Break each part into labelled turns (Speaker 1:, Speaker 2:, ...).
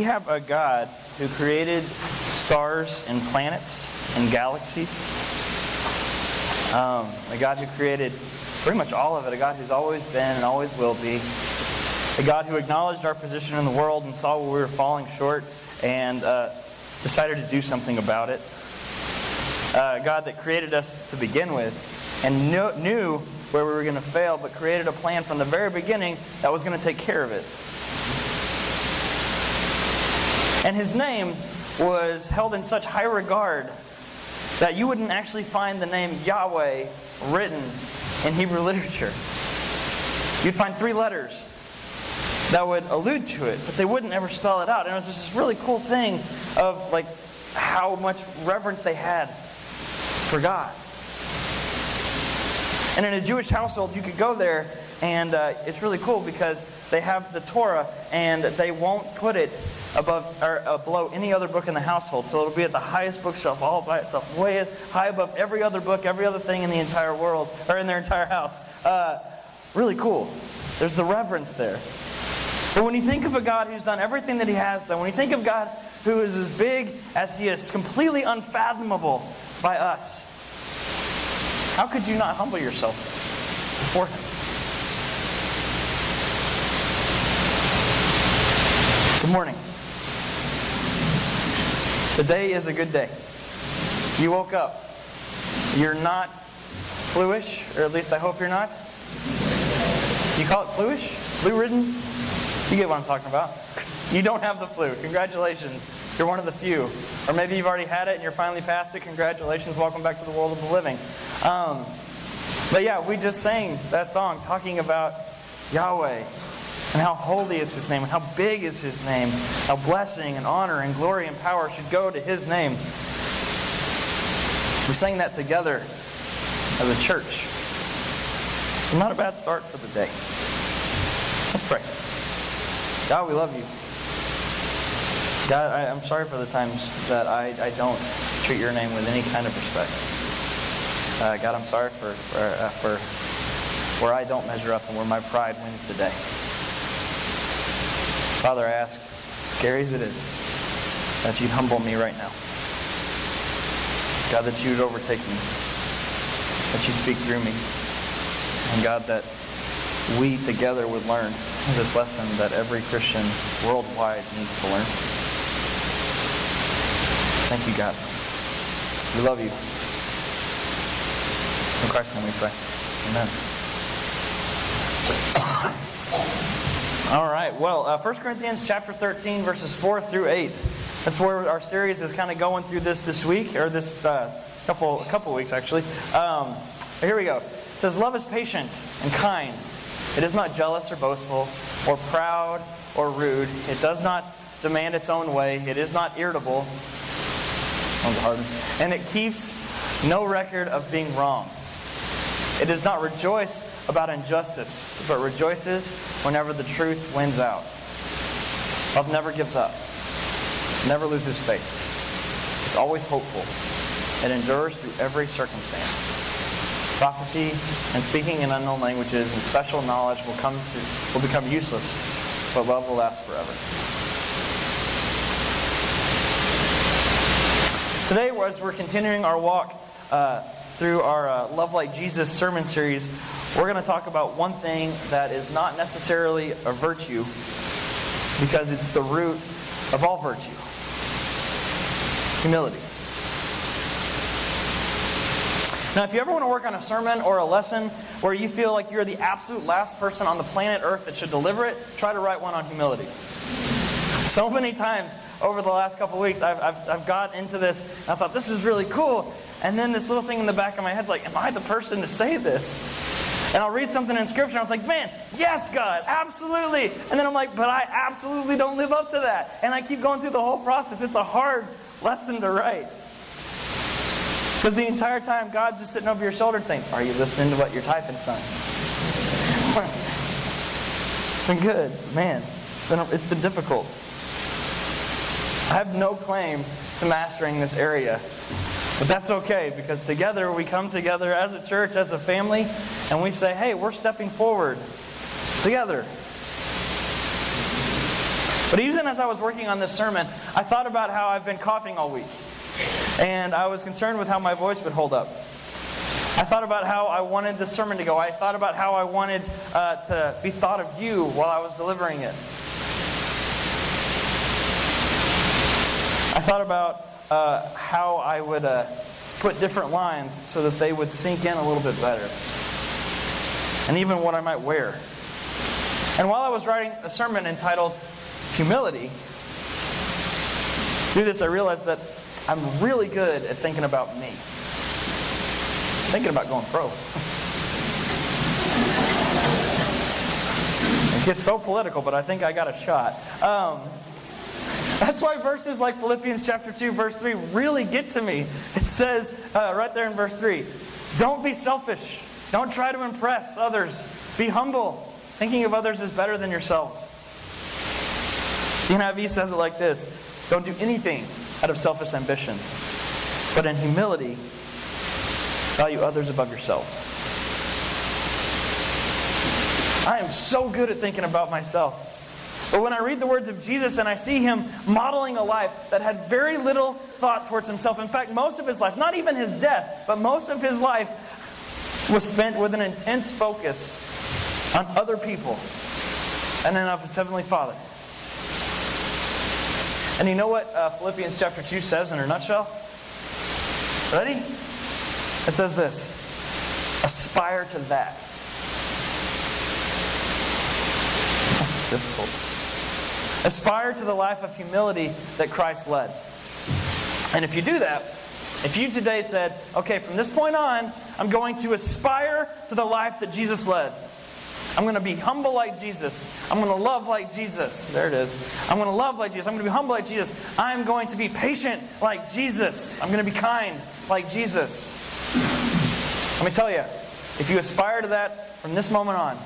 Speaker 1: we have a God who created stars and planets and galaxies. A God who created pretty much all of it. A God who's always been and always will be. A God who acknowledged our position in the world and saw where we were falling short and decided to do something about it. A God that created us to begin with and knew where we were going to fail, but created a plan from the very beginning that was going to take care of it. And His name was held in such high regard that you wouldn't actually find the name Yahweh written in Hebrew literature. You'd find 3 letters that would allude to it, but they wouldn't ever spell it out. And it was just this really cool thing of like how much reverence they had for God. And in a Jewish household, you could go there, and it's really cool because they have the Torah, and they won't put it above or below any other book in the household. So it'll be at the highest bookshelf, all by itself, way high above every other book, every other thing in the entire world, or in their entire house. Really cool. There's the reverence there. But when you think of a God who's done everything that He has done, when you think of God who is as big as He is, completely unfathomable by us, how could you not humble yourself before Him? Good morning. Today is a good day. You woke up. You're not fluish, or at least I hope you're not. You call it fluish? Flu-ridden? You get what I'm talking about. You don't have the flu. Congratulations. You're one of the few. Or maybe you've already had it and you're finally past it. Congratulations. Welcome back to the world of the living. But yeah, we just sang that song talking about Yahweh and how holy is His name and how big is His name. How blessing and honor and glory and power should go to His name. We sang that together as a church. So not a bad start for the day. Let's pray. God, we love You. God, I'm sorry for the times that I don't treat Your name with any kind of respect. God, I'm sorry for where I don't measure up and where my pride wins the day. Father, I ask, scary as it is, that You'd humble me right now. God, that You'd overtake me. That You'd speak through me. And God, that we together would learn this lesson that every Christian worldwide needs to learn. Thank You, God. We love You. In Christ's name we pray. Amen. All right. Well, 1 Corinthians chapter 13, verses 4 through 8. That's where our series is kind of going through this week, or this couple weeks, actually. Here we go. It says, "Love is patient and kind. It is not jealous or boastful or proud or rude. It does not demand its own way. It is not irritable." That one's hard. "And it keeps no record of being wrong. It does not rejoice about injustice, but rejoices whenever the truth wins out. Love never gives up. Never loses faith. It's always hopeful. It endures through every circumstance. Prophecy and speaking in unknown languages and special knowledge will become useless, but love will last forever." Today, as we're continuing our walk through our Love Like Jesus sermon series, we're going to talk about one thing that is not necessarily a virtue, because it's the root of all virtue. Humility. Now, if you ever want to work on a sermon or a lesson where you feel like you're the absolute last person on the planet Earth that should deliver it, try to write one on humility. So many times over the last couple of weeks, I've got into this, and I thought, this is really cool. And then this little thing in the back of my head's like, am I the person to say this? And I'll read something in Scripture, and I'm like, man, yes, God, absolutely. And then I'm like, but I absolutely don't live up to that. And I keep going through the whole process. It's a hard lesson to write. Because the entire time, God's just sitting over your shoulder and saying, are you listening to what you're typing, son? It's been good. Man, it's been difficult. I have no claim to mastering this area. But that's okay, because together we come together as a church, as a family, and we say, hey, we're stepping forward together. But even as I was working on this sermon, I thought about how I've been coughing all week. And I was concerned with how my voice would hold up. I thought about how I wanted this sermon to go. I thought about how I wanted to be thought of you while I was delivering it. I thought about how I would put different lines so that they would sink in a little bit better. And even what I might wear. And while I was writing a sermon entitled Humility, through this I realized that I'm really good at thinking about me. Thinking about going pro. It gets so political, but I think I got a shot. That's why verses like Philippians chapter 2, verse 3 really get to me. It says, right there in verse 3, don't be selfish. Don't try to impress others. Be humble. Thinking of others is better than yourselves. The NIV says it like this. Don't do anything out of selfish ambition, but in humility, value others above yourselves. I am so good at thinking about myself. But when I read the words of Jesus and I see Him modeling a life that had very little thought towards Himself. In fact, most of His life, not even His death, but most of His life was spent with an intense focus on other people and then of His Heavenly Father. And you know what Philippians chapter 2 says in a nutshell? Ready? It says this. Aspire to that. Difficult. Aspire to the life of humility that Christ led. And if you do that, if you today said, okay, from this point on, I'm going to aspire to the life that Jesus led. I'm going to be humble like Jesus. I'm going to love like Jesus. There it is. I'm going to love like Jesus. I'm going to be humble like Jesus. I'm going to be patient like Jesus. I'm going to be kind like Jesus. Let me tell you, if you aspire to that from this moment on,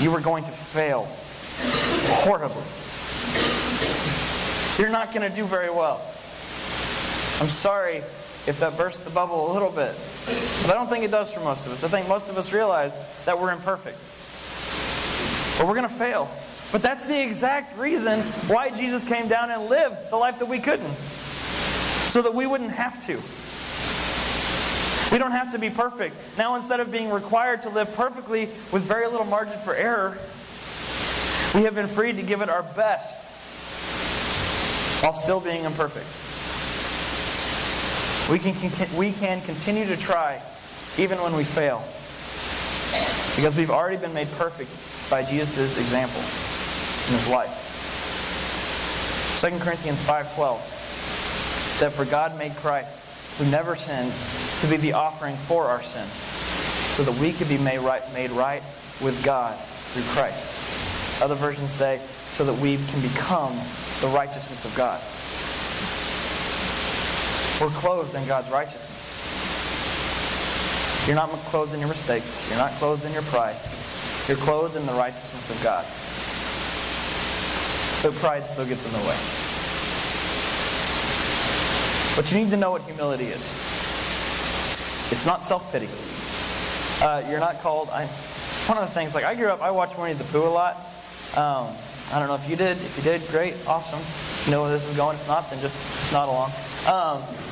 Speaker 1: you are going to fail horribly. You're not going to do very well. I'm sorry if that burst the bubble a little bit. But I don't think it does for most of us. I think most of us realize that we're imperfect. But we're going to fail. But that's the exact reason why Jesus came down and lived the life that we couldn't. So that we wouldn't have to. We don't have to be perfect. Now, instead of being required to live perfectly with very little margin for error, we have been freed to give it our best while still being imperfect. We can continue to try even when we fail. Because we've already been made perfect by Jesus' example in His life. 2 Corinthians 5:12 said, "For God made Christ, who never sinned, to be the offering for our sin, so that we could be made right with God through Christ." Other versions say, so that we can become the righteousness of God. We're clothed in God's righteousness. You're not clothed in your mistakes. You're not clothed in your pride. You're clothed in the righteousness of God. But pride still gets in the way. But you need to know what humility is. It's not self-pity. You're not called... One of the things, like I grew up, I watched Winnie the Pooh a lot. I don't know if you did. If you did, great, awesome. You know where this is going. If not, then just nod along.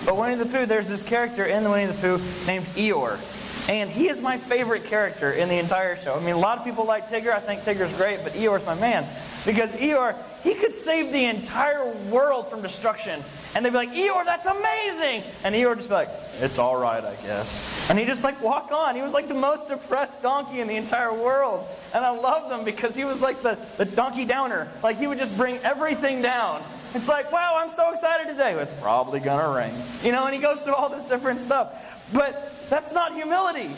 Speaker 1: But Winnie the Pooh, there's this character in the Winnie the Pooh named Eeyore. And he is my favorite character in the entire show. I mean, a lot of people like Tigger. I think Tigger's great, but Eeyore's my man. Because Eeyore, he could save the entire world from destruction. And they'd be like, Eeyore, that's amazing! And Eeyore would just be like, it's all right, I guess. And he'd just like walk on. He was like the most depressed donkey in the entire world. And I loved him because he was like the donkey downer. Like he would just bring everything down. It's like, wow, I'm so excited today. It's probably gonna rain. You know, and he goes through all this different stuff. But that's not humility.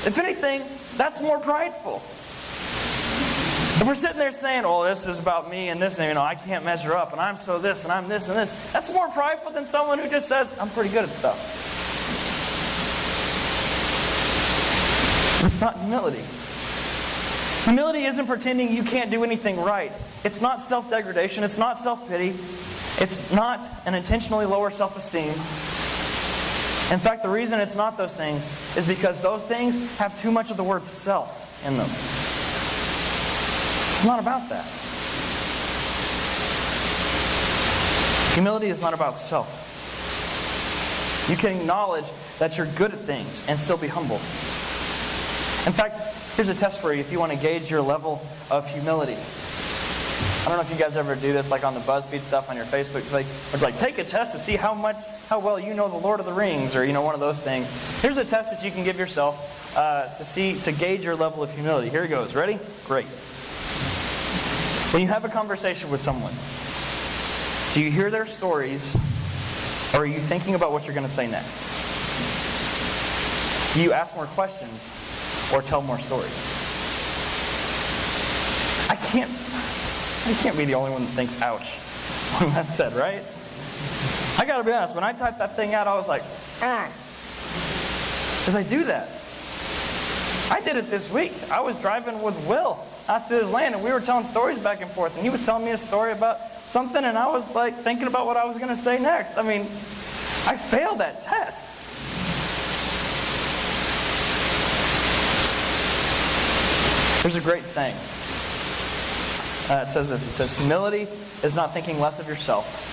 Speaker 1: If anything, that's more prideful. If we're sitting there saying, oh, this is about me and this, and, you know, I can't measure up, and I'm so this, and I'm this, and this, that's more prideful than someone who just says, I'm pretty good at stuff. It's not humility. Humility isn't pretending you can't do anything right. It's not self-degradation. It's not self-pity. It's not an intentionally lower self-esteem. In fact, the reason it's not those things is because those things have too much of the word self in them. It's not about that. Humility is not about self. You can acknowledge that you're good at things and still be humble. In fact, here's a test for you if you want to gauge your level of humility. I don't know if you guys ever do this, like on the BuzzFeed stuff on your Facebook. It's like take a test to see how well you know the Lord of the Rings, or one of those things. Here's a test that you can give yourself to gauge your level of humility. Here it goes. Ready? Great. When you have a conversation with someone, do you hear their stories, or are you thinking about what you're going to say next? Do you ask more questions, or tell more stories? I can't be the only one that thinks, ouch, when that's said, right? I gotta be honest, when I typed that thing out, I was like, because I do that. I did it this week. I was driving with Will out to his land, and we were telling stories back and forth, and he was telling me a story about something, and I was like thinking about what I was going to say next. I mean, I failed that test. There's a great saying. It says this. It says, humility is not thinking less of yourself.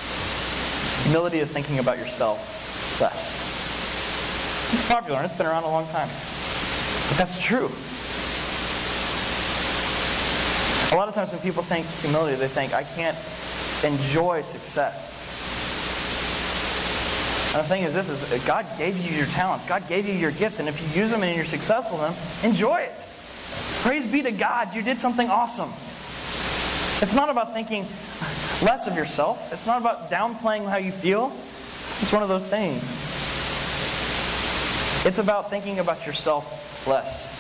Speaker 1: Humility is thinking about yourself less. It's popular, and it's been around a long time. But that's true. A lot of times when people think humility, they think, I can't enjoy success. And the thing is this, is God gave you your talents. God gave you your gifts. And if you use them and you're successful in them, enjoy it. Praise be to God, you did something awesome. It's not about thinking less of yourself. It's not about downplaying how you feel. It's one of those things. It's about thinking about yourself less.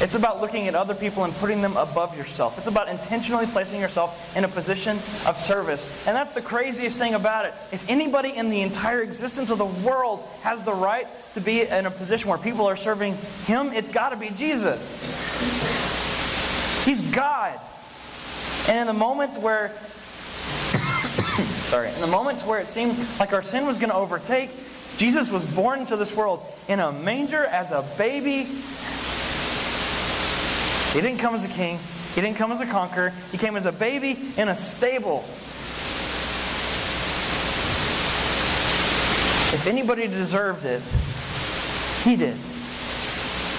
Speaker 1: It's about looking at other people and putting them above yourself. It's about intentionally placing yourself in a position of service. And that's the craziest thing about it. If anybody in the entire existence of the world has the right to be in a position where people are serving Him, it's got to be Jesus. He's God. And in the moment where it seemed like our sin was going to overtake, Jesus was born into this world in a manger as a baby. He didn't come as a king. He didn't come as a conqueror. He came as a baby in a stable. If anybody deserved it, He did.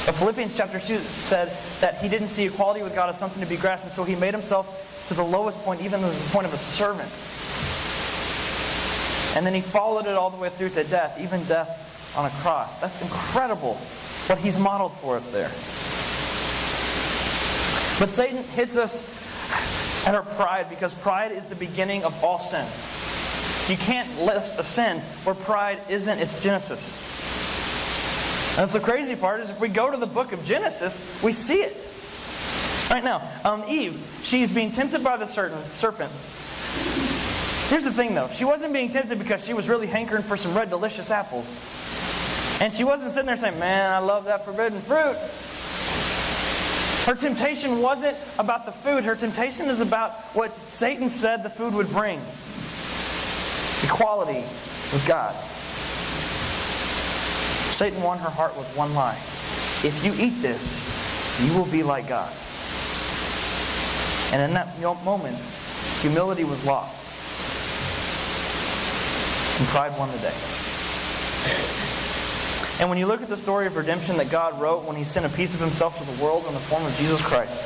Speaker 1: But Philippians chapter 2 said that He didn't see equality with God as something to be grasped, and so He made Himself to the lowest point, even to the point of a servant. And then He followed it all the way through to death, even death on a cross. That's incredible what He's modeled for us there. But Satan hits us at our pride, because pride is the beginning of all sin. You can't list a sin where pride isn't its genesis. And that's the crazy part, is if we go to the book of Genesis, we see it. Right now, Eve, she's being tempted by the serpent. Here's the thing though, she wasn't being tempted because she was really hankering for some red delicious apples. And she wasn't sitting there saying, man, I love that forbidden fruit. Her temptation wasn't about the food. Her temptation is about what Satan said the food would bring. Equality with God. Satan won her heart with one lie. If you eat this, you will be like God. And in that moment, humility was lost. And pride won the day. And when you look at the story of redemption that God wrote when He sent a piece of Himself to the world in the form of Jesus Christ,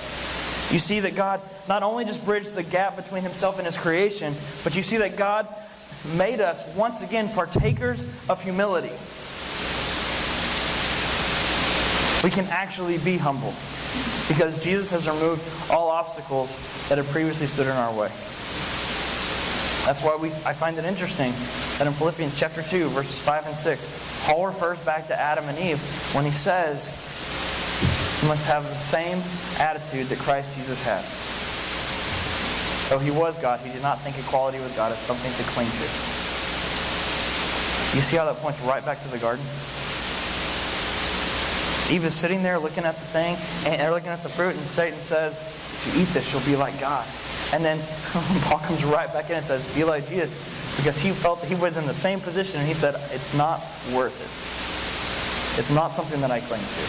Speaker 1: you see that God not only just bridged the gap between Himself and His creation, but you see that God made us once again partakers of humility. We can actually be humble because Jesus has removed all obstacles that had previously stood in our way. That's why I find it interesting that in Philippians chapter 2, verses 5 and 6, Paul refers back to Adam and Eve when he says, you must have the same attitude that Christ Jesus had. Though He was God, He did not think equality with God as something to cling to. You see how that points right back to the garden? Eve is sitting there looking at the thing, and they're looking at the fruit, and Satan says, if you eat this, you'll be like God. And then Paul comes right back in and says, be like Jesus. Because he felt that he was in the same position, and he said, it's not worth it. It's not something that I cling to.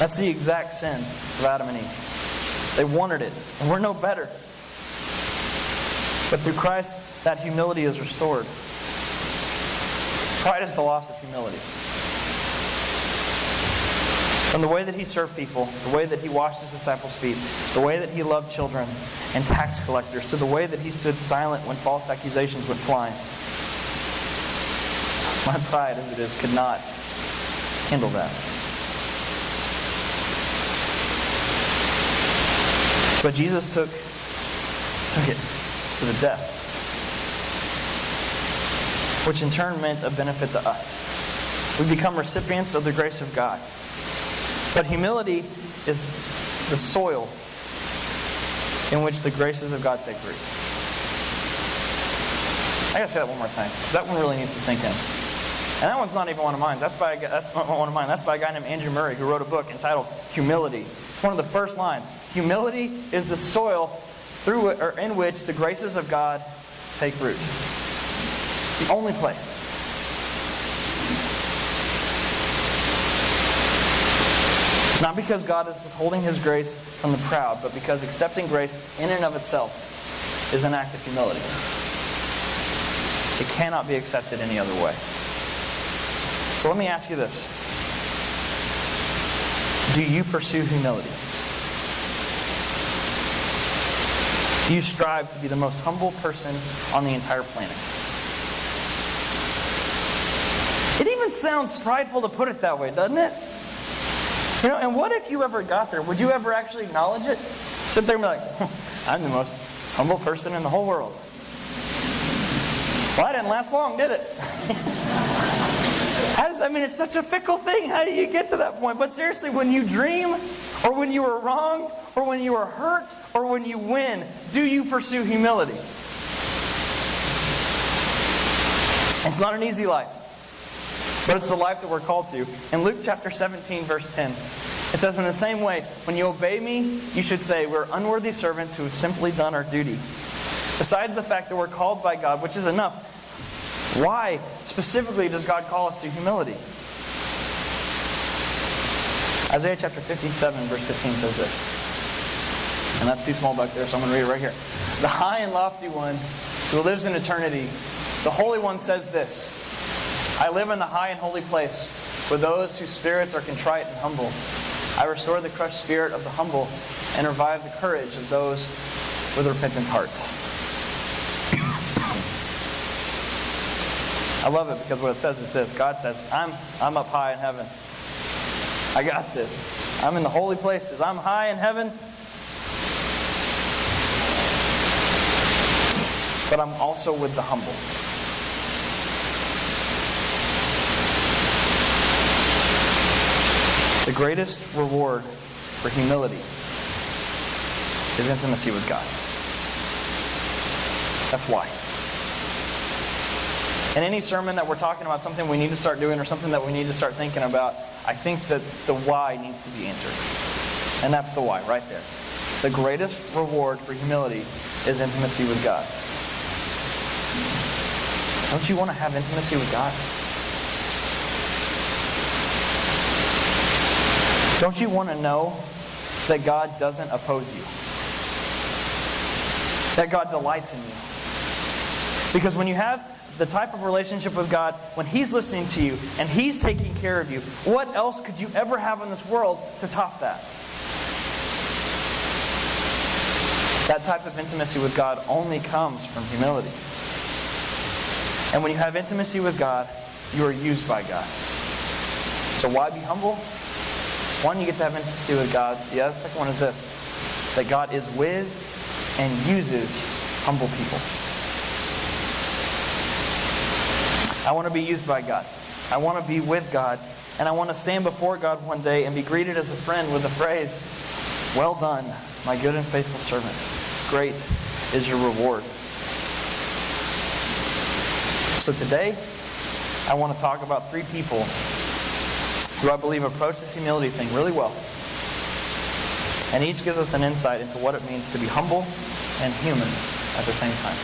Speaker 1: That's the exact sin of Adam and Eve. They wanted it, and we're no better. But through Christ, that humility is restored. Pride is the loss of humility. From the way that he served people, the way that he washed his disciples' feet, the way that he loved children and tax collectors, to the way that he stood silent when false accusations went flying. My pride, as it is, could not handle that. But Jesus took it to the death, which in turn meant a benefit to us. We become recipients of the grace of God. But humility is the soil in which the graces of God take root. I gotta say that one more time. That one really needs to sink in. And that one's not even one of mine. That's by a guy named Andrew Murray, who wrote a book entitled Humility. It's one of the first lines. Humility is the soil through or in which the graces of God take root. It's the only place. Not because God is withholding His grace from the proud, but because accepting grace in and of itself is an act of humility. It cannot be accepted any other way. So let me ask you this. Do you pursue humility? Do you strive to be the most humble person on the entire planet? It even sounds prideful to put it that way, doesn't it? You know, and what if you ever got there? Would you ever actually acknowledge it? Sit there and be like, I'm the most humble person in the whole world. Well, I didn't last long, did it? It's such a fickle thing. How do you get to that point? But seriously, when you dream, or when you are wronged, or when you are hurt, or when you win, do you pursue humility? It's not an easy life. But it's the life that we're called to. In Luke chapter 17, verse 10, it says, in the same way, when you obey me, you should say, we're unworthy servants who have simply done our duty. Besides the fact that we're called by God, which is enough, why specifically does God call us to humility? Isaiah chapter 57, verse 15 says this. And that's too small back there, so I'm going to read it right here. The high and lofty one who lives in eternity, the Holy One says this, I live in the high and holy place, for those whose spirits are contrite and humble. I restore the crushed spirit of the humble and revive the courage of those with repentant hearts. I love it because what it says is this. God says, I'm up high in heaven. I got this. I'm in the holy places. I'm high in heaven. But I'm also with the humble. The greatest reward for humility is intimacy with God. That's why. In any sermon that we're talking about something we need to start doing or something that we need to start thinking about, I think that the why needs to be answered. And that's the why, right there. The greatest reward for humility is intimacy with God. Don't you want to have intimacy with God? Don't you want to know that God doesn't oppose you? That God delights in you? Because when you have the type of relationship with God, when He's listening to you and He's taking care of you, what else could you ever have in this world to top that? That type of intimacy with God only comes from humility. And when you have intimacy with God, you are used by God. So why be humble? One, you get to have intimacy with God. The other second one is this, that God is with and uses humble people. I want to be used by God. I want to be with God. And I want to stand before God one day and be greeted as a friend with the phrase, well done, my good and faithful servant. Great is your reward. So today, I want to talk about 3 people who I believe approach this humility thing really well. And each gives us an insight into what it means to be humble and human at the same time.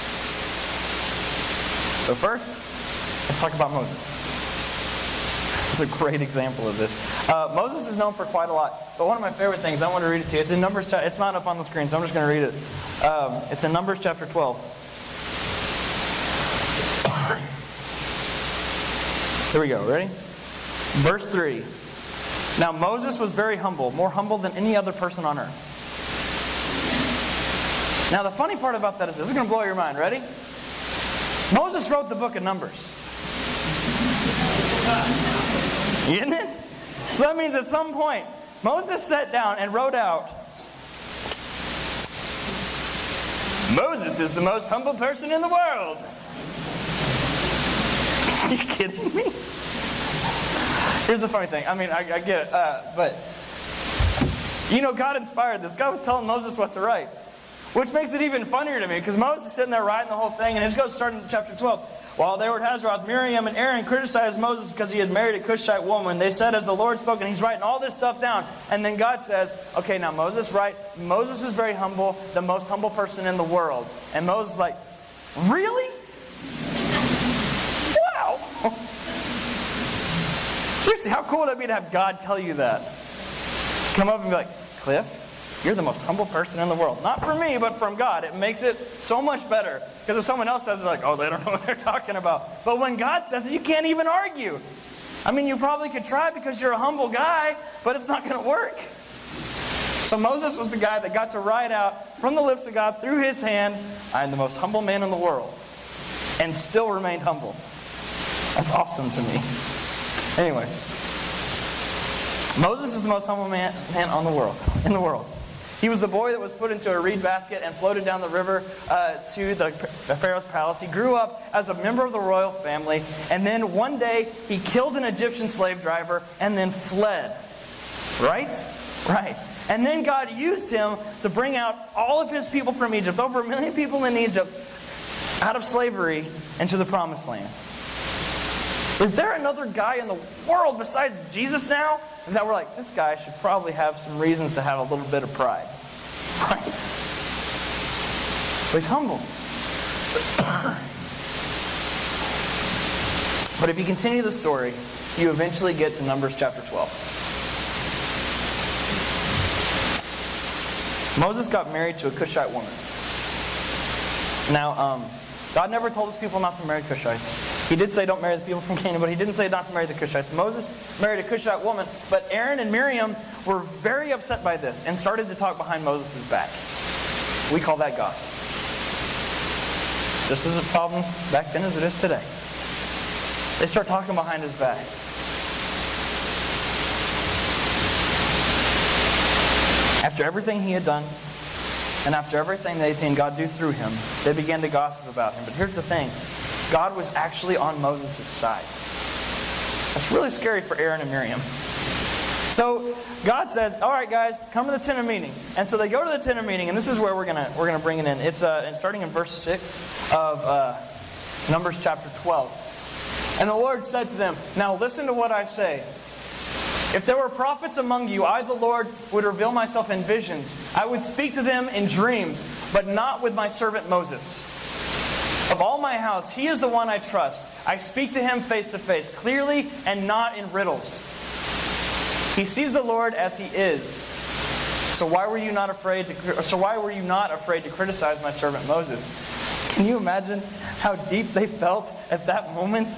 Speaker 1: So first, let's talk about Moses. This is a great example of this. Moses is known for quite a lot, but one of my favorite things, I want to read it to you. It's in Numbers. It's not up on the screen, so I'm just going to read it. It's in Numbers chapter 12. Here we go. Ready? Verse 3. Now Moses was very humble, more humble than any other person on earth. Now the funny part about that is this is going to blow your mind. Ready? Moses wrote the book of Numbers. Isn't it? So that means at some point, Moses sat down and wrote out, Moses is the most humble person in the world. Are you kidding me? Here's the funny thing. I mean, I get it. But, God inspired this. God was telling Moses what to write. Which makes it even funnier to me, because Moses is sitting there writing the whole thing, and it goes starting in chapter 12. While they were at Hazeroth, Miriam and Aaron criticized Moses because he had married a Cushite woman. They said, as the Lord spoke, and he's writing all this stuff down. And then God says, okay, now Moses, write, Moses is very humble, the most humble person in the world. And Moses is like, really? Wow! Seriously, how cool would that be to have God tell you that? Come up and be like, Cliff, you're the most humble person in the world. Not from me, but from God. It makes it so much better. Because if someone else says it, they're like, oh, they don't know what they're talking about. But when God says it, you can't even argue. I mean, you probably could try because you're a humble guy, but it's not going to work. So Moses was the guy that got to write out from the lips of God through his hand, I am the most humble man in the world. And still remained humble. That's awesome to me. Anyway. Moses is the most humble man in the world. He was the boy that was put into a reed basket and floated down the river to the Pharaoh's palace. He grew up as a member of the royal family, and then one day he killed an Egyptian slave driver and then fled. Right? Right. And then God used him to bring out all of his people from Egypt, over 1 million people in Egypt, out of slavery into the promised land. Is there another guy in the world besides Jesus now that we're like, this guy should probably have some reasons to have a little bit of pride? Right? But he's humble. But if you continue the story, you eventually get to Numbers chapter 12. Moses got married to a Cushite woman. Now, God never told his people not to marry Cushites. He did say don't marry the people from Canaan, but he didn't say not to marry the Cushites. Moses married a Cushite woman, but Aaron and Miriam were very upset by this and started to talk behind Moses' back. We call that gossip. Just as a problem back then as it is today. They start talking behind his back. After everything he had done, and after everything they'd seen God do through him, they began to gossip about him. But here's the thing. God was actually on Moses' side. That's really scary for Aaron and Miriam. So God says, all right, guys, come to the tent of meeting. And so they go to the tent of meeting, and this is where we're gonna bring it in. It's starting in verse 6 of Numbers chapter 12. And the Lord said to them, now listen to what I say. If there were prophets among you, I, the Lord, would reveal myself in visions. I would speak to them in dreams, but not with my servant Moses. Of all my house, he is the one I trust. I speak to him face to face, clearly and not in riddles. He sees the Lord as he is. So why were you not afraid to criticize my servant Moses? Can you imagine how deep they felt at that moment?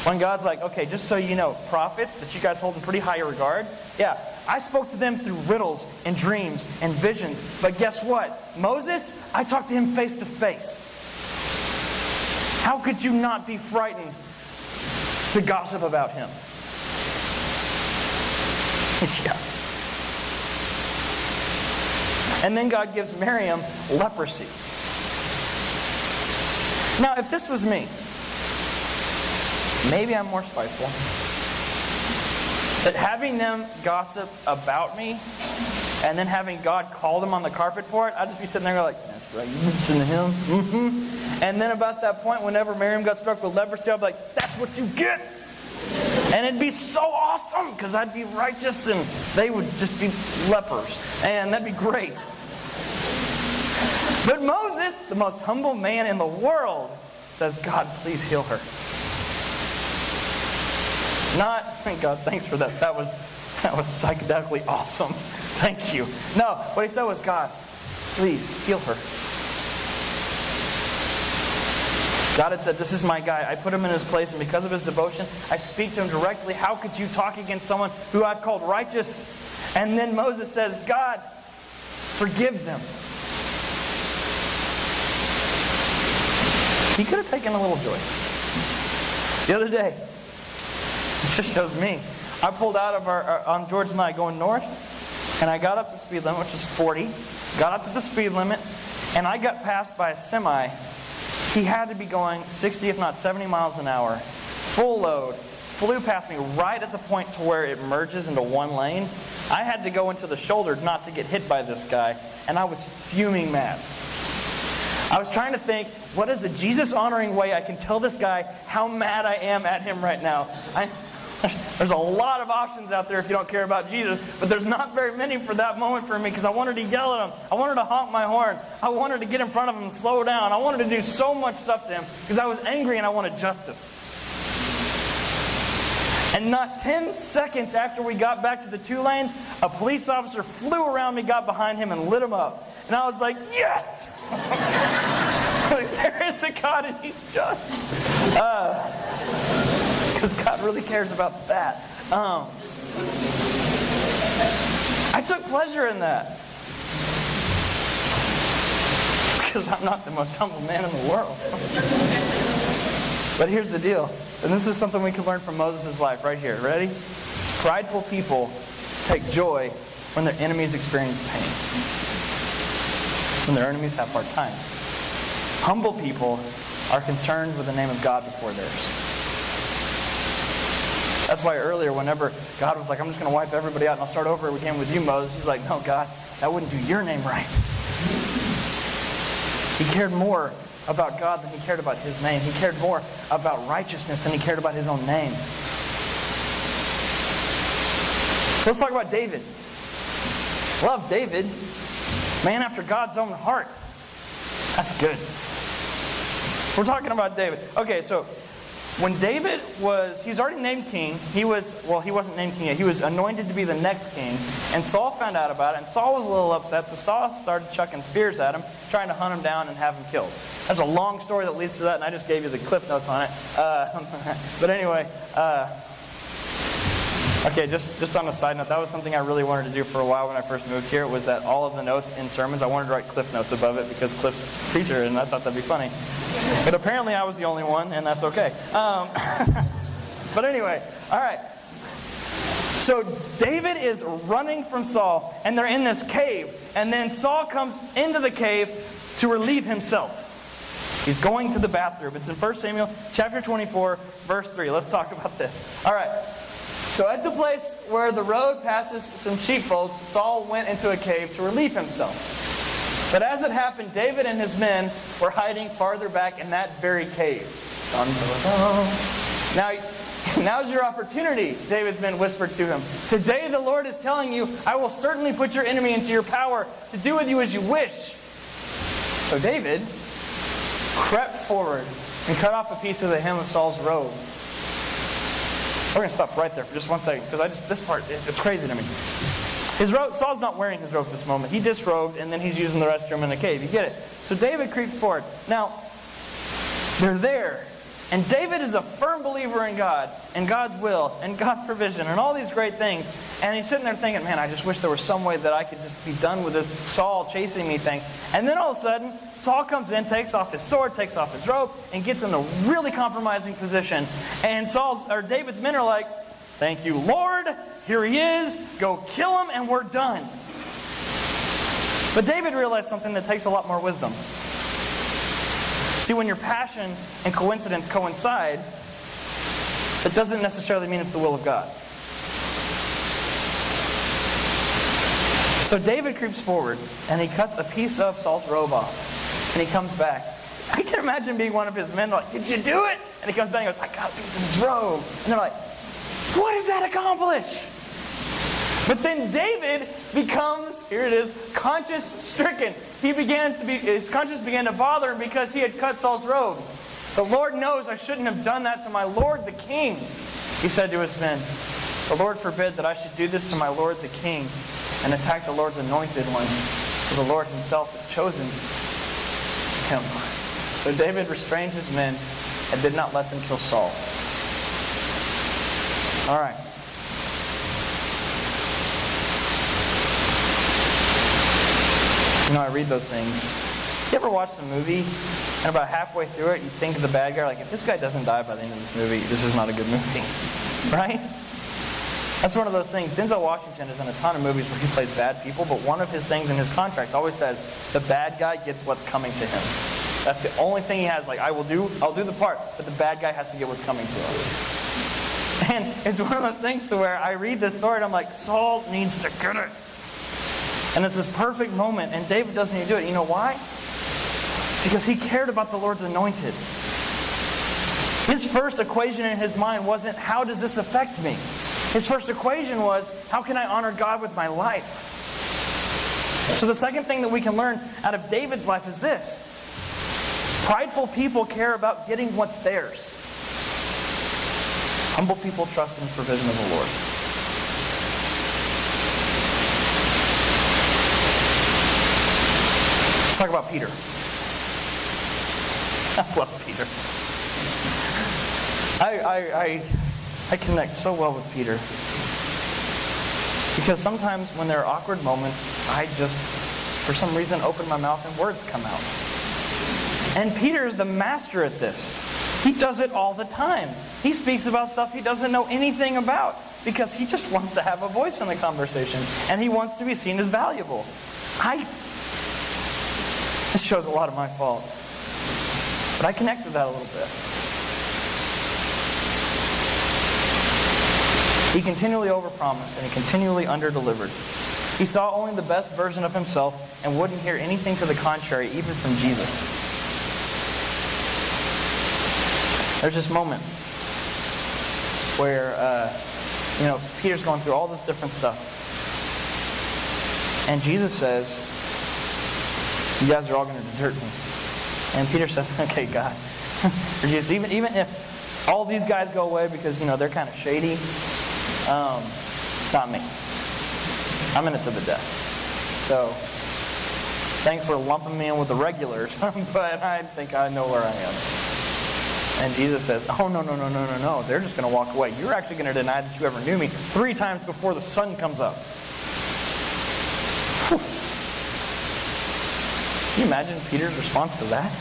Speaker 1: When God's like, okay, just so you know, prophets that you guys hold in pretty high regard, yeah, I spoke to them through riddles and dreams and visions. But guess what? Moses, I talked to him face to face. How could you not be frightened to gossip about him? Yeah. And then God gives Miriam leprosy. Now, if this was me, maybe I'm more spiteful. But having them gossip about me, and then having God call them on the carpet for it, I'd just be sitting there going like, that's right, you listen to him. Mm-hmm. And then about that point, whenever Miriam got struck with leprosy, I'd be like, that's what you get. And it'd be so awesome, because I'd be righteous and they would just be lepers. And that'd be great. But Moses, the most humble man in the world, says, God, please heal her. Not, thank God, thanks for that. That was psychedelically awesome. Thank you. No, what he said was, God, please heal her. God had said, this is my guy. I put him in his place, and because of his devotion, I speak to him directly. How could you talk against someone who I've called righteous? And then Moses says, God, forgive them. He could have taken a little joy. The other day, it just shows me. I pulled out of on George and I going north, and I got up to speed limit, which is 40. Got up to the speed limit, and I got passed by a semi. He had to be going 60, if not 70 miles an hour, full load. Flew past me right at the point to where it merges into one lane. I had to go into the shoulder not to get hit by this guy, and I was fuming mad. I was trying to think, what is the Jesus-honoring way I can tell this guy how mad I am at him right now? There's a lot of options out there if you don't care about Jesus, but there's not very many for that moment for me because I wanted to yell at him. I wanted to honk my horn. I wanted to get in front of him and slow down. I wanted to do so much stuff to him because I was angry and I wanted justice. And not 10 seconds after we got back to the 2 lanes, a police officer flew around me, got behind him, and lit him up. And I was like, yes! Like, there is a God and He's just. Because God really cares about that. I took pleasure in that. Because I'm not the most humble man in the world. But here's the deal. And this is something we can learn from Moses' life right here. Ready? Prideful people take joy when their enemies experience pain. When their enemies have hard times. Humble people are concerned with the name of God before theirs. That's why earlier, whenever God was like, I'm just going to wipe everybody out and I'll start over again with you, Moses, He's like, no, God, that wouldn't do your name right. He cared more about God than He cared about His name. He cared more about righteousness than He cared about His own name. So let's talk about David. Love David. Man after God's own heart. That's good. We're talking about David. Okay, so when David he's already named king. He wasn't named king yet. He was anointed to be the next king. And Saul found out about it, and Saul was a little upset, so Saul started chucking spears at him, trying to hunt him down and have him killed. There's a long story that leads to that, and I just gave you the clip notes on it. But anyway, okay, just on a side note, that was something I really wanted to do for a while when I first moved here, was that all of the notes in sermons, I wanted to write cliff notes above it because Cliff's a preacher, and I thought that'd be funny. But apparently I was the only one, and that's okay. But anyway, all right. So David is running from Saul, and they're in this cave. And then Saul comes into the cave to relieve himself. He's going to the bathroom. It's in 1 Samuel chapter 24, verse 3. Let's talk about this. All right. So at the place where the road passes some sheepfolds, Saul went into a cave to relieve himself. But as it happened, David and his men were hiding farther back in that very cave. Dun, dun, dun. Now's your opportunity, David's men whispered to him. Today the Lord is telling you, I will certainly put your enemy into your power to do with you as you wish. So David crept forward and cut off a piece of the hem of Saul's robe. We're going to stop right there for just 1 second, because this part, it's crazy to me. His robe, Saul's not wearing his robe at this moment. He disrobed, and then he's using the restroom in the cave. You get it? So David creeps forward. Now, they're there. And David is a firm believer in God, and God's will, and God's provision, and all these great things. And he's sitting there thinking, man, I just wish there was some way that I could just be done with this Saul chasing me thing. And then all of a sudden, Saul comes in, takes off his sword, takes off his robe, and gets in a really compromising position. And David's men are like, thank you, Lord. Here he is. Go kill him, and we're done. But David realized something that takes a lot more wisdom. See, when your passion and coincidence coincide, it doesn't necessarily mean it's the will of God. So David creeps forward, and he cuts a piece of Saul's robe off. And he comes back. I can imagine being one of his men like, did you do it? And he comes back and goes, I got a piece of his robe. And they're like, what does that accomplish? But then David becomes, here it is, conscience-stricken. His conscience began to bother him because he had cut Saul's robe. The Lord knows I shouldn't have done that to my Lord the king, he said to his men. The Lord forbid that I should do this to my Lord the king and attack the Lord's anointed one, for the Lord himself has chosen him. So David restrained his men and did not let them kill Saul. All right. I read those things. You ever watched a movie, and about halfway through it, you think of the bad guy, like, if this guy doesn't die by the end of this movie, this is not a good movie. Right? That's one of those things. Denzel Washington is in a ton of movies where he plays bad people, but one of his things in his contract always says, the bad guy gets what's coming to him. That's the only thing he has. Like, I'll do the part, but the bad guy has to get what's coming to him. And it's one of those things to where I read this story and I'm like, Saul needs to get it. And it's this perfect moment, and David doesn't even do it. You know why? Because he cared about the Lord's anointed. His first equation in his mind wasn't, how does this affect me? His first equation was, how can I honor God with my life? So the second thing that we can learn out of David's life is this. Prideful people care about getting what's theirs. Humble people trust in the provision of the Lord. Let's talk about Peter. I love Peter. I connect so well with Peter. Because sometimes when there are awkward moments, I just, for some reason, open my mouth and words come out. And Peter is the master at this. He does it all the time. He speaks about stuff he doesn't know anything about because he just wants to have a voice in the conversation and he wants to be seen as valuable. This shows a lot of my fault. But I connect with that a little bit. He continually overpromised and he continually underdelivered. He saw only the best version of himself and wouldn't hear anything to the contrary, even from Jesus. There's this moment where, Peter's going through all this different stuff. And Jesus says, you guys are all going to desert me. And Peter says, okay, God. Or Jesus, even if all these guys go away because, they're kind of shady, not me. I'm in it to the death. So, thanks for lumping me in with the regulars, but I think I know where I am. And Jesus says, oh, no. They're just going to walk away. You're actually going to deny that you ever knew me 3 times before the sun comes up. Whew. Can you imagine Peter's response to that?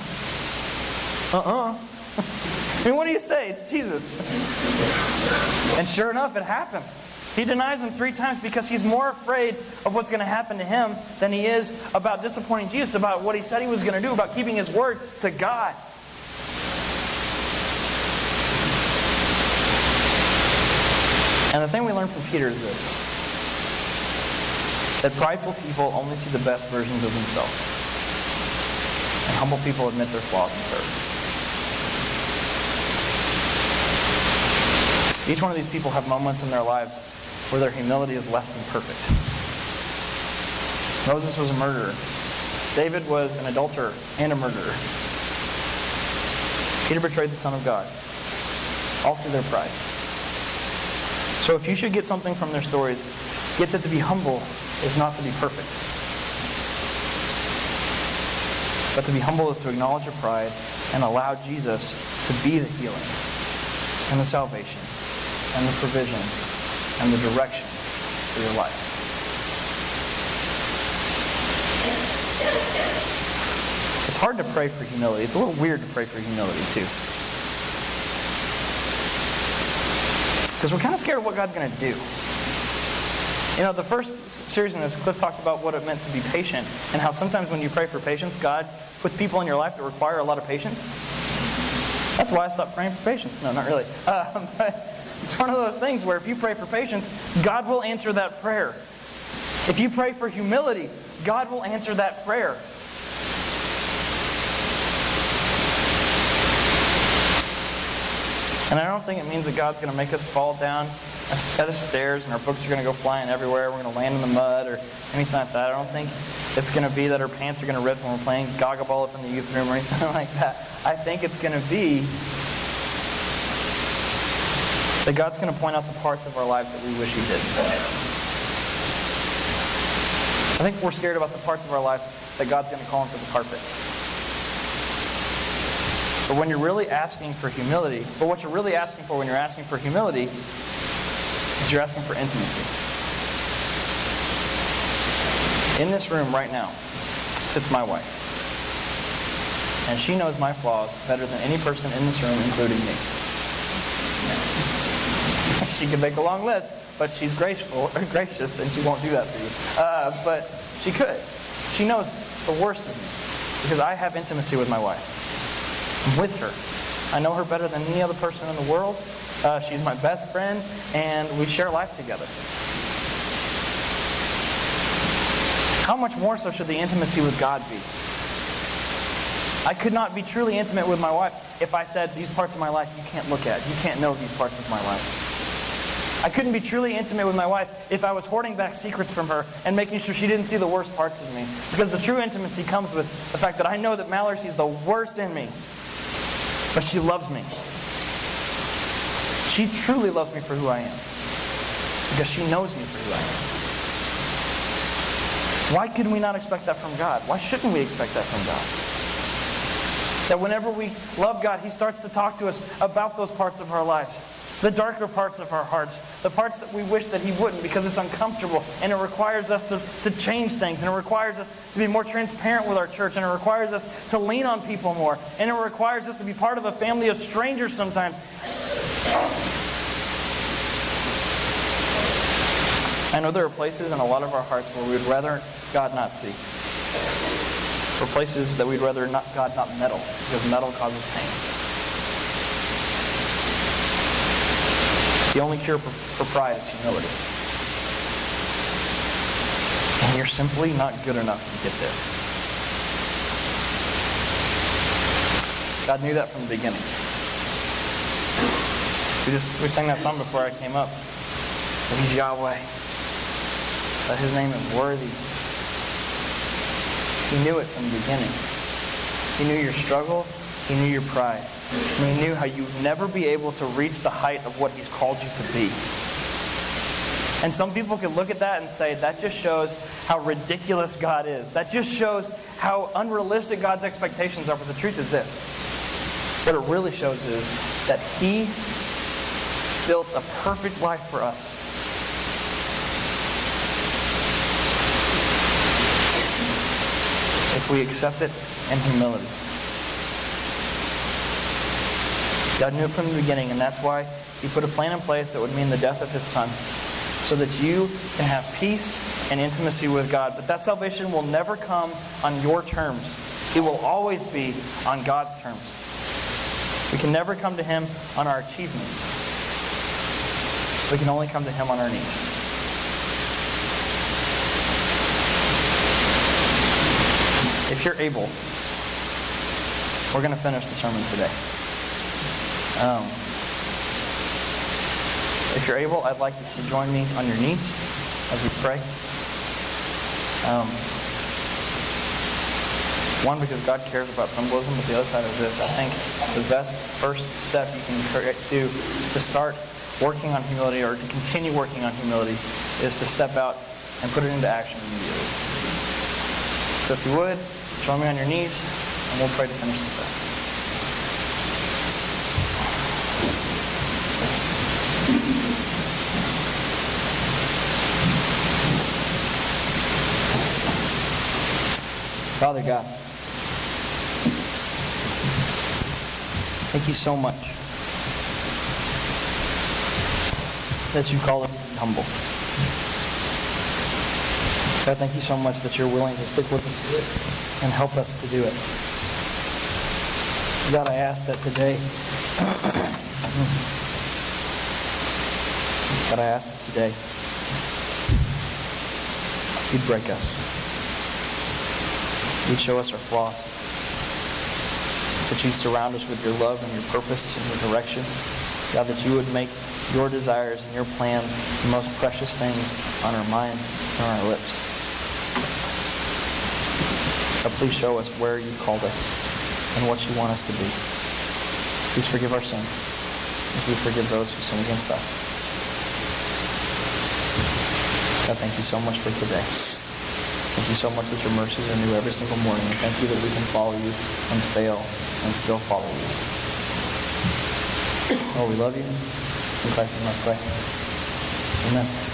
Speaker 1: I mean, what do you say? It's Jesus. And sure enough, it happened. He denies him 3 times because he's more afraid of what's going to happen to him than he is about disappointing Jesus, about what he said he was going to do, about keeping his word to God. And the thing we learn from Peter is this. That prideful people only see the best versions of themselves. And humble people admit their flaws and serve. Each one of these people have moments in their lives where their humility is less than perfect. Moses was a murderer. David was an adulterer and a murderer. Peter betrayed the Son of God. All through their pride. So if you should get something from their stories, get that to be humble is not to be perfect. But to be humble is to acknowledge your pride and allow Jesus to be the healing and the salvation and the provision and the direction for your life. It's hard to pray for humility. It's a little weird to pray for humility too. Because we're kind of scared of what God's going to do. The first series in this, Cliff talked about what it meant to be patient and how sometimes when you pray for patience, God puts people in your life that require a lot of patience. That's why I stopped praying for patience. No, not really. But it's one of those things where if you pray for patience, God will answer that prayer. If you pray for humility, God will answer that prayer. And I don't think it means that God's going to make us fall down a set of stairs and our books are going to go flying everywhere. We're going to land in the mud or anything like that. I don't think it's going to be that our pants are going to rip when we're playing Gaga Ball up in the youth room or anything like that. I think it's going to be that God's going to point out the parts of our lives that we wish He didn't. I think we're scared about the parts of our lives that God's going to call into the carpet. But when you're really asking for humility, but what you're really asking for when you're asking for humility is you're asking for intimacy. In this room right now sits my wife. And she knows my flaws better than any person in this room, including me. She could make a long list, but she's gracious, and she won't do that for you. But she could. She knows the worst of me because I have intimacy with my wife. I'm with her. I know her better than any other person in the world. She's my best friend, and we share life together. How much more so should the intimacy with God be? I could not be truly intimate with my wife if I said, these parts of my life you can't look at. You can't know these parts of my life. I couldn't be truly intimate with my wife if I was hoarding back secrets from her and making sure she didn't see the worst parts of me. Because the true intimacy comes with the fact that I know that Mallory sees the worst in me. But she loves me. She truly loves me for who I am. Because she knows me for who I am. Why could we not expect that from God? Why shouldn't we expect that from God? That whenever we love God, He starts to talk to us about those parts of our lives. The darker parts of our hearts. The parts that we wish that He wouldn't because it's uncomfortable. And it requires us to change things. And it requires us to be more transparent with our church. And it requires us to lean on people more. And it requires us to be part of a family of strangers sometimes. I know there are places in a lot of our hearts where we would rather God not see. Or places that we'd rather God not meddle, because meddle causes pain. The only cure for pride is humility. And you're simply not good enough to get there. God knew that from the beginning. We sang that song before I came up. He's Yahweh. That His name is worthy. He knew it from the beginning. He knew your struggle. He knew your pride. And He knew how you'd never be able to reach the height of what He's called you to be. And some people could look at that and say, that just shows how ridiculous God is. That just shows how unrealistic God's expectations are. But the truth is this. What it really shows is that He built a perfect life for us. If we accept it in humility. God knew it from the beginning, and that's why He put a plan in place that would mean the death of His Son, so that you can have peace and intimacy with God. But that salvation will never come on your terms. It will always be on God's terms. We can never come to Him on our achievements. We can only come to Him on our knees. If you're able, we're going to finish the sermon today. If you're able, I'd like you to join me on your knees as we pray. One, because God cares about symbolism, but the other side of this, I think the best first step you can do to start working on humility or to continue working on humility is to step out and put it into action immediately. So if you would, join me on your knees, and we'll pray to finish this up. Father God, thank you so much that you call us humble. God, thank you so much that you're willing to stick with us and help us to do it. God, I ask that today, you'd break us. You'd show us our flaws. That you'd surround us with your love and your purpose and your direction. God, that you would make your desires and your plan the most precious things on our minds and on our lips. God, please show us where you called us and what you want us to be. Please forgive our sins as we forgive those who sin against us. God, thank you so much for today. Thank you so much that your mercies are new every single morning. And thank you that we can follow you and fail and still follow you. Oh, we love you. It's in Christ's name I pray. Amen.